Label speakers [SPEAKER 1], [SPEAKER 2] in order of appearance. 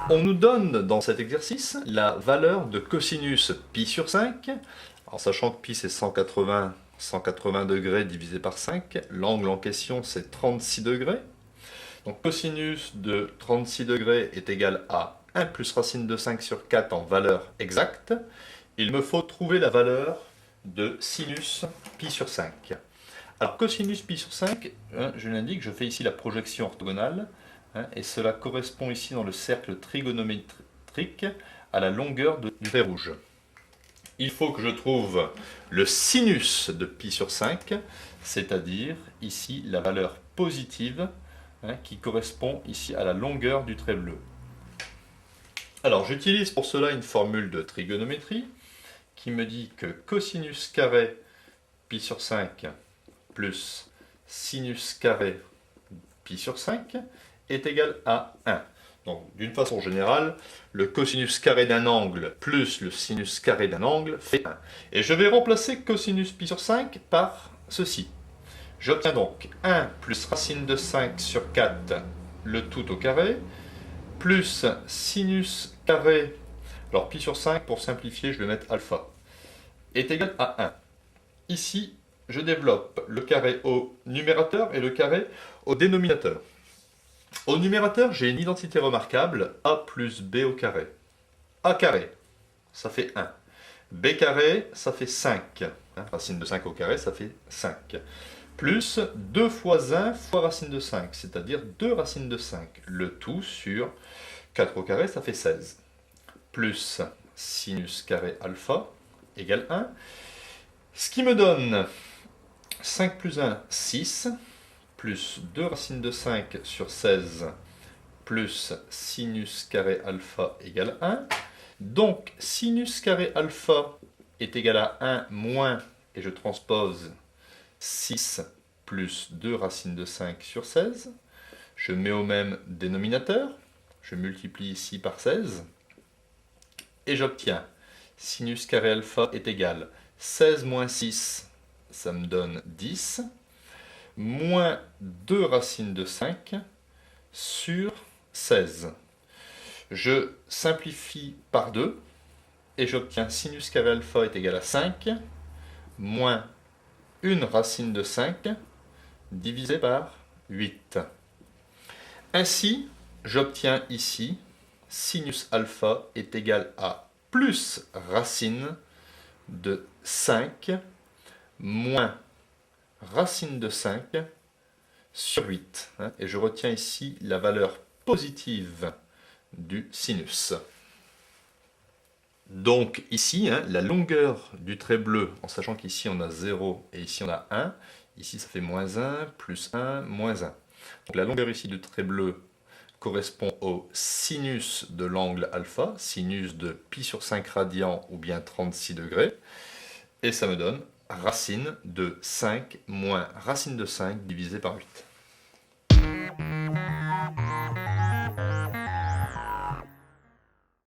[SPEAKER 1] On nous donne dans cet exercice la valeur de cosinus pi sur 5, en sachant que pi c'est 180 degrés divisé par 5, l'angle en question c'est 36 degrés. Donc cosinus de 36 degrés est égal à 1 plus racine de 5 sur 4 en valeur exacte. Il me faut trouver la valeur de sinus pi sur 5. Alors cosinus pi sur 5, je l'indique, je fais ici la projection orthogonale, et cela correspond ici dans le cercle trigonométrique à la longueur du trait rouge. Il faut que je trouve le sinus de pi sur 5, c'est-à-dire ici la valeur positive qui correspond ici à la longueur du trait bleu. Alors j'utilise pour cela une formule de trigonométrie qui me dit que cosinus carré pi sur 5 plus sinus carré pi sur 5 est égal à 1. Donc, d'une façon générale, le cosinus carré d'un angle plus le sinus carré d'un angle fait 1. Et je vais remplacer cosinus pi sur 5 par ceci. J'obtiens donc 1 plus racine de 5 sur 4, le tout au carré, plus sinus carré, alors pi sur 5, pour simplifier, je vais mettre alpha, est égal à 1. Ici, je développe le carré au numérateur et le carré au dénominateur. Au numérateur, j'ai une identité remarquable, a plus b au carré. A carré, ça fait 1. B carré, ça fait 5. Racine de 5 au carré, ça fait 5. Plus 2 fois 1 fois racine de 5, c'est-à-dire 2 racines de 5. Le tout sur 4 au carré, ça fait 16. Plus sinus carré alpha égale 1. Ce qui me donne 5 plus 1, 6. Plus 2 racines de 5 sur 16 plus sinus carré alpha égale 1. Donc sinus carré alpha est égal à 1 moins, et je transpose 6 plus 2 racines de 5 sur 16. Je mets au même dénominateur, je multiplie ici par 16, et j'obtiens sinus carré alpha est égal 16 moins 6, ça me donne 10, moins 2 racines de 5 sur 16. Je simplifie par 2 et j'obtiens sinus carré alpha est égal à 5 moins 1 racine de 5 divisé par 8. Ainsi, j'obtiens ici sinus alpha est égal à plus racine de 5 moins racine de 5 sur 8. Et je retiens ici la valeur positive du sinus. Donc ici, la longueur du trait bleu, en sachant qu'ici on a 0 et ici on a 1, ici ça fait moins 1, plus 1, moins 1. Donc la longueur ici du trait bleu correspond au sinus de l'angle alpha, sinus de pi sur 5 radians ou bien 36 degrés, et ça me donne racine de 5 moins racine de 5 divisé par 8.